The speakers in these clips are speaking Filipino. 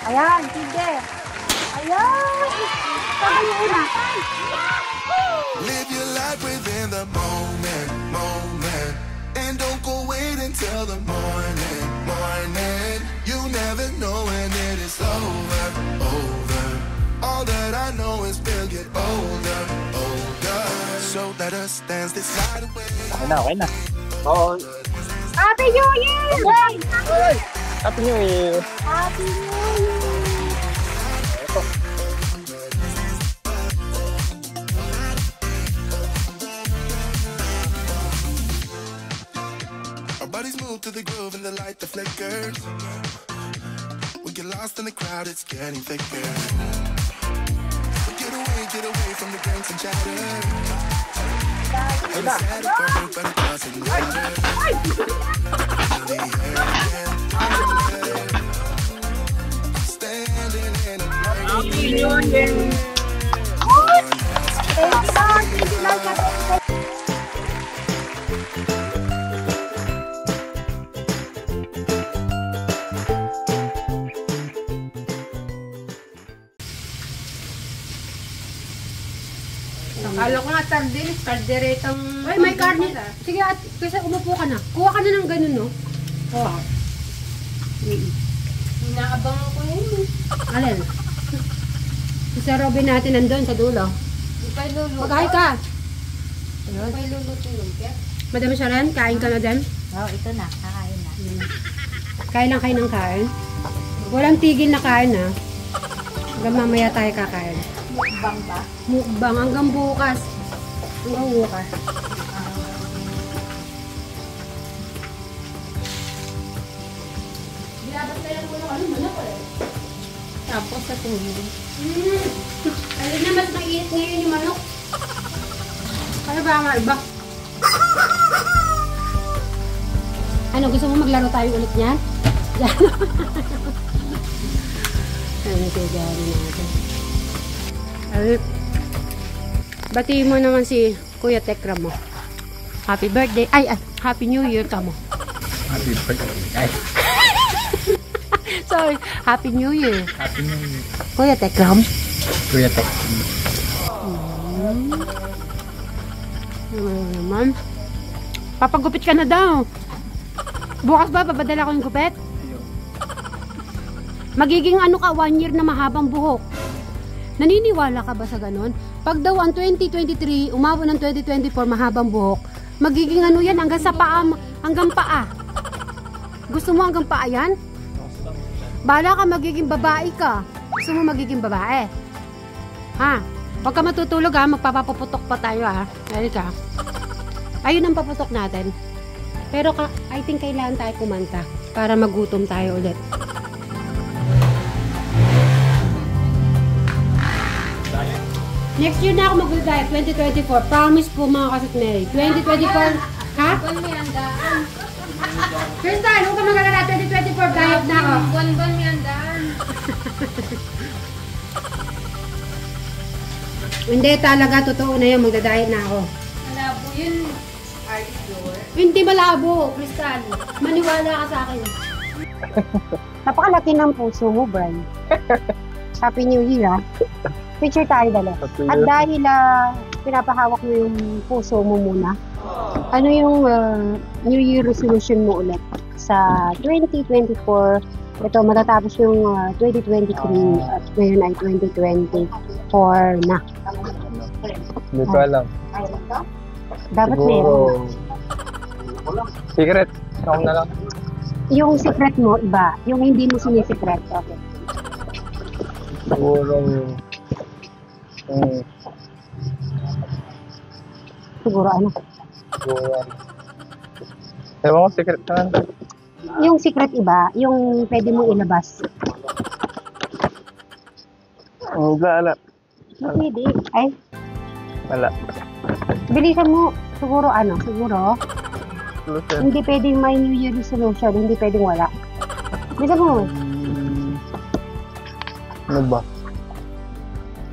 Ayan, sige. Ayan. Sabay yung una. Live your life within the moment, moment. And don't go wait until the morning, morning. You never know when it is over, over. All that I know is we'll get older, older. So let us dance this night away. Okay na. Oo. Happy New Year! Hey! Happy New Year! Happy New Year! Our bodies move to the groove and the light that flickers. We get lost in the crowd, it's getting thicker. Get away from the drinks and chatter. Set it perfect, but it doesn't matter. Standing in a Happy New Year! Akala ko nga sardines, kalderetang... Ay, may karne. Sige, at kasi umupo ka na. Kuha ka na ng ganun, no? Oo. Inaabangan ko yun. Alin? Si Sir Robin natin nandun sa dulo. Di pa luluto. Mag-hi ka. Di pa luluto lumpia. Madam Sharon, kain ka na dyan? Oh, ito na. Kakain na. Kain lang kayo ng kain. Walang tigil na kain, ha? Hanggang mamaya tayo kakain. Mukbang ba? Mukbang hanggang bukas. Hanggang bukas. Binabas na lang muna ano, manok eh. Tapos sa tubig. Alin na, mas mainit ngayon yung manok. Ano ba nga iba? Ano, gusto mo maglaro tayo ulit niyan? Yan. Ano ito gawin natin? Ay, batiin mo naman si Kuya Tekra mo. Happy birthday. Ay, Happy New Year ka mo. Happy birthday! Sorry, Happy New Year. Happy New Year! Kuya Tekram. Kuya Tek. Naman. Papagupit ka na daw. Bukas ba, papadala ko yung gupit? Magiging ano ka, 1 year na mahabang buhok. Naniniwala ka ba sa ganon? Pag daw ang 2023, umabot ng 2024, mahabang buhok, magiging ano yan, hanggang sa paa, hanggang paa. Gusto mo hanggang paa yan? Bala ka, magiging babae ka. Gusto mo magiging babae? Ha? Huwag ka matutulog ha, magpapaputok pa tayo ha. Dahil ka. Ayun ang paputok natin. Pero I think kailangan tayo kumanta para magutom tayo ulit. Next year na ako mag-diet, 2024. Promise po mga kasat Mary. 2024, ha? Buwan may handaan. Crystal, huwag ka mag-alala, 2024 diet na ako. Buwan may handaan. Hindi talaga, totoo na yun, magda-diet na ako. Malabo yun. Are you sure? Hindi malabo, Crystal. Maniwala ka sa akin. Napakalaki ng puso mo, Brian. Happy New Year, ha? Picture tayo dala. At dahil pinapahawak mo yung puso mo muna, ano yung New Year resolution mo ulit? Sa 2024, ito matatapos yung 2023 at ngayon ay 2024 na. Hindi ko alam. Dapat Siguro, meron. secret. Ako na lang. Yung secret mo, iba. Yung hindi mo sinisikret. Okay. Siguro Siguro ano? siguro ewan ko, secret na lang. Yung secret iba, yung pwede mong ilabas. Wala. Pwede. Ay, Wala. bilisan mo. Siguro ano? Siguro, Solution. hindi pwedeng may New Year resolution. Hindi pwedeng wala. Bilisan mo. Ano ba?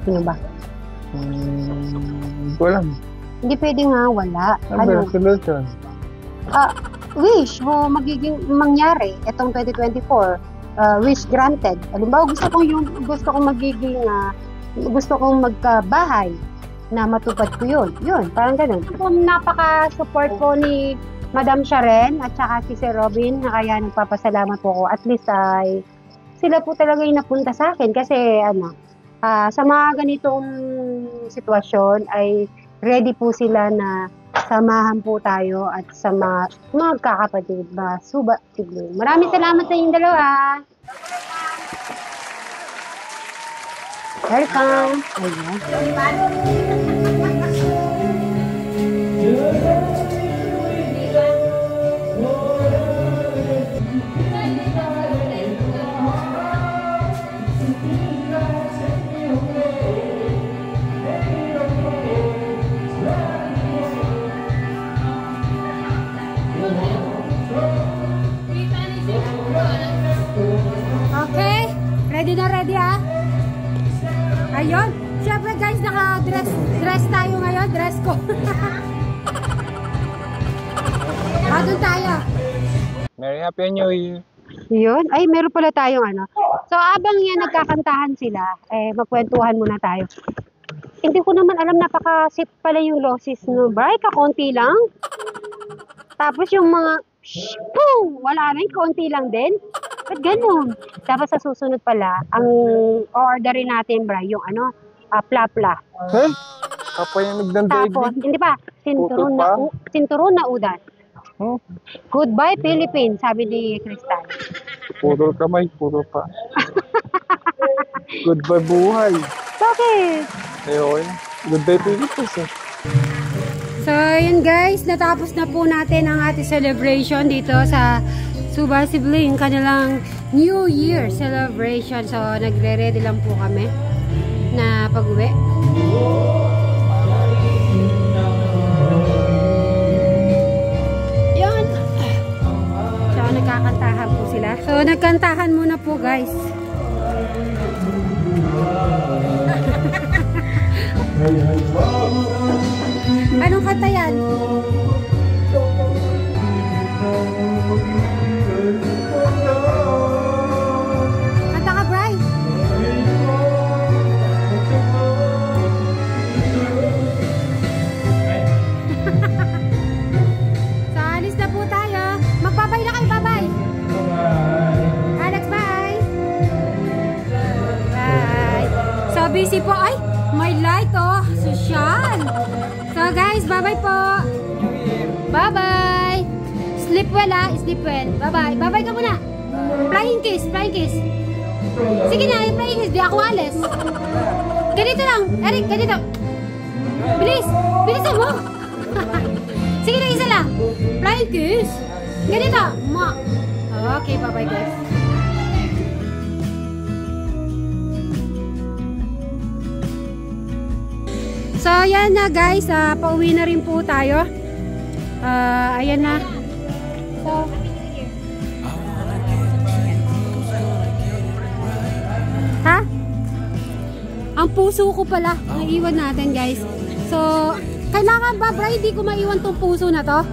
Sino ba? Hindi ko alam. Hindi pwedeng nga wala. Ano ba yung solution? Wish mo magiging mangyari itong 2024. wish granted. Halimbawa, gusto kong magiging, gusto kong magkabahay na matupad ko yun. Yun, parang ganun. Kung napaka-support po ni Madam Sharen at saka si Sir Robin, na kaya nagpapasalamat po ko. At least ay sila po talaga yung napunta sa akin kasi sa mga ganitong sitwasyon ay ready po sila na samahan po tayo at sa mga magkakapatid na Suba Sibling. Maraming salamat sa inyong dalawa. Welcome. Ayan. Okay, ready na ready ah. Ayun, syempre guys, naka-dress tayo ngayon, dress ko. Doon tayo. Merry Happy New Year. Yun. Ay, meron pala tayong So, abang yan nagkakantahan sila, magkwentuhan muna tayo. Hindi ko naman alam, napaka-sip pala yung losses no. Bray, kakonti lang. Tapos yung mga, boom! Wala rin, kaunti lang din. Ba't ganun? Dapat sa susunod pala, ang orderin natin, Bray, yung plapla. Hey? Kapayanig ng Tapos, daigdig. hindi pa, sinturon na udan. Hmm? Goodbye, Philippines, sabi ni Crystal. Puro kamay, puro pa. Goodbye buhay. Bakit? Ayun. Goodbye Philippines eh. So, yun guys, natapos na po natin ang ating celebration dito sa Suba Sibling, kanilang New Year celebration. So, nagre-ready lang po kami na pag-uwi. Yun. So, nagkakantahan po sila. So, nagkantahan muna po guys. Anong kanta yan? Kanta ka, Bri? So, alis na po tayo. Magbabay na kayo, bye-bye. Alex, bye. Bye. So, busy po. Ay, may light, oh. Social. So, guys, bye-bye po. Bye-bye. Sleep well, ah. Sleep well. Bye-bye. Bye-bye ka muna. Flying kiss. Flying kiss. Sige na, flying kiss. Di ako alis. Ganito lang. Eric, ganito. Bilis. Bilisan mo. Sige na, isa lang. Flying kiss. Ganito. Ma. Okay, bye-bye, guys. So, ayan na guys, pauwi na rin po tayo. Ayan na. So, ha? Ang puso ko pala, naiwan natin guys. So, kailangan ba, Bri, hindi ko maiwan tong puso na to?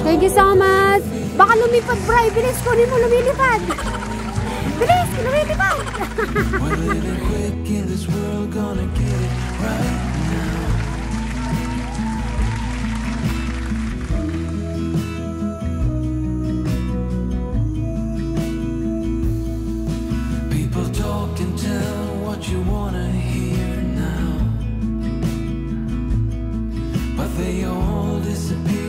Thank you so much. Baka lumipad, Bri. Bilis, kunin mo, lumilipad. Bilis, lumilipad. People talk and tell what you wanna hear now, but they all disappear